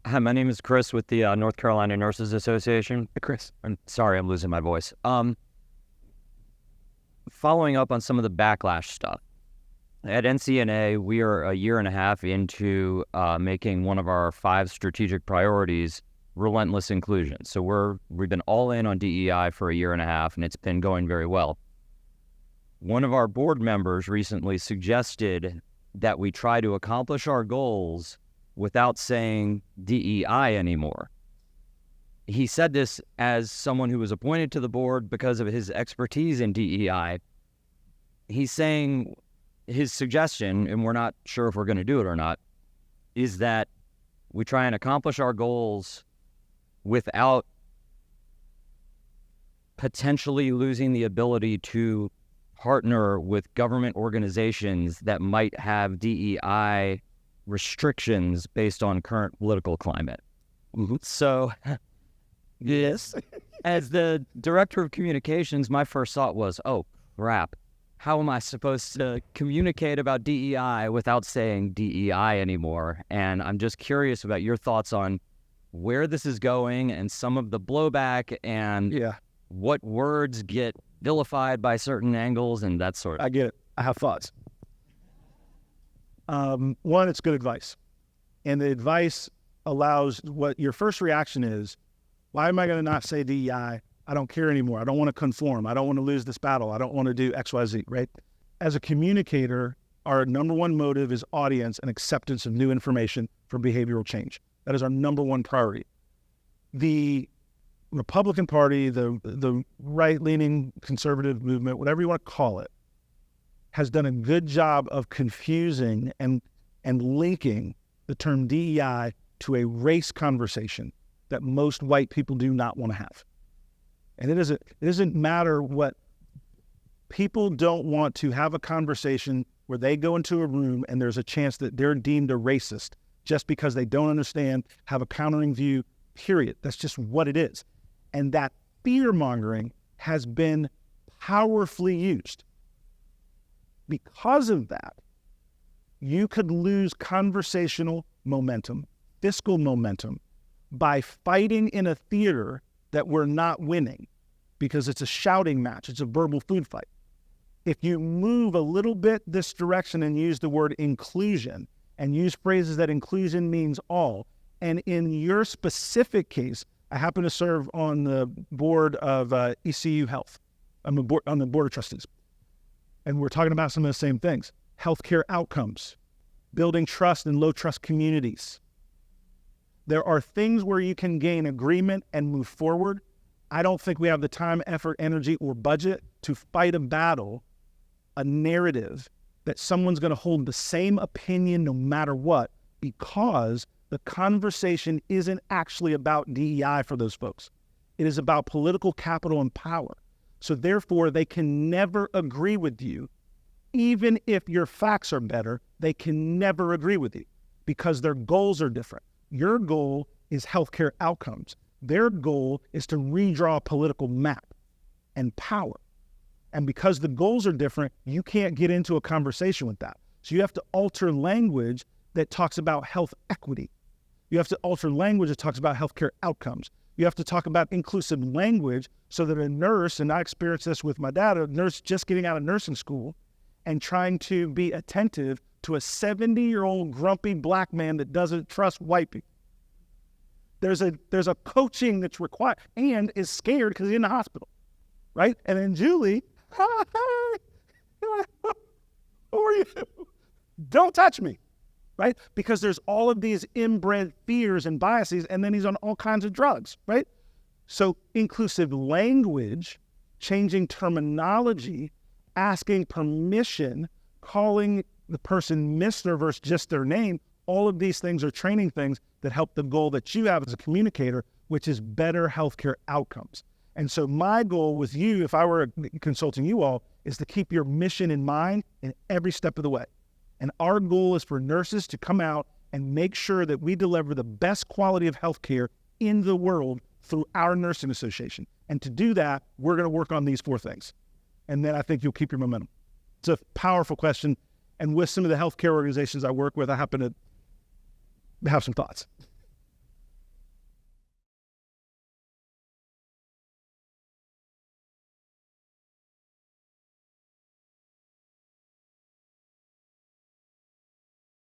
Hi, my name is Chris with the North Carolina Nurses Association. Hey, Chris. I'm sorry, I'm losing my voice. Following up on some of the backlash stuff. At NCNA, we are a year and a half into making one of our 5 strategic priorities relentless inclusion. So we've been all in on DEI for a year and a half, and it's been going very well. One of our board members recently suggested that we try to accomplish our goals without saying DEI anymore. He said this as someone who was appointed to the board because of his expertise in DEI. He's saying his suggestion, and we're not sure if we're going to do it or not, is that we try and accomplish our goals without potentially losing the ability to partner with government organizations that might have DEI restrictions based on current political climate. Mm-hmm. So, Yes. as the director of communications, my first thought was, oh, crap. How am I supposed to communicate about DEI without saying DEI anymore? And I'm just curious about your thoughts on where this is going and some of the blowback and what words get vilified by certain angles and that sort of. I get it. I have thoughts. One, it's good advice. And the advice allows what your first reaction is, why am I going to not say DEI? I don't care anymore. I don't want to conform. I don't want to lose this battle. I don't want to do X, Y, Z, right? As a communicator, our number one motive is audience and acceptance of new information for behavioral change. That is our number one priority. The Republican Party, the right-leaning conservative movement, whatever you want to call it, has done a good job of confusing and linking the term DEI to a race conversation that most white people do not want to have. And it doesn't matter what people don't want to have a conversation where they go into a room and there's a chance that they're deemed a racist just because they don't understand, have a countering view, period. That's just what it is. And that fear-mongering has been powerfully used. Because of that, you could lose conversational momentum, fiscal momentum, by fighting in a theater that we're not winning because it's a shouting match, it's a verbal food fight. If you move a little bit this direction and use the word inclusion and use phrases that inclusion means all, and in your specific case, I happen to serve on the board of ECU Health. I'm on the board of trustees. And we're talking about some of the same things. Healthcare outcomes, building trust in low trust communities. There are things where you can gain agreement and move forward. I don't think we have the time, effort, energy, or budget to fight a battle, a narrative that someone's going to hold the same opinion no matter what, because the conversation isn't actually about DEI for those folks. It is about political capital and power. So therefore, they can never agree with you. Even if your facts are better, they can never agree with you because their goals are different. Your goal is healthcare outcomes. Their goal is to redraw a political map and power. And because the goals are different, you can't get into a conversation with that. So you have to alter language that talks about health equity. You have to alter language that talks about healthcare outcomes. You have to talk about inclusive language so that a nurse, and I experienced this with my dad, a nurse just getting out of nursing school and trying to be attentive to a 70-year-old grumpy black man that doesn't trust white people. There's a coaching that's required and is scared because he's in the hospital, right? And then Julie, who are you? Don't touch me, right? Because there's all of these inbred fears and biases, and then he's on all kinds of drugs, right? So inclusive language, changing terminology, asking permission, calling the person Mr. versus just their name, all of these things are training things that help the goal that you have as a communicator, which is better healthcare outcomes. And so my goal with you, if I were consulting you all, is to keep your mission in mind in every step of the way. And our goal is for nurses to come out and make sure that we deliver the best quality of healthcare in the world through our nursing association. And to do that, we're going to work on these 4 things. And then I think you'll keep your momentum. It's a powerful question. And with some of the healthcare organizations I work with, I happen to have some thoughts.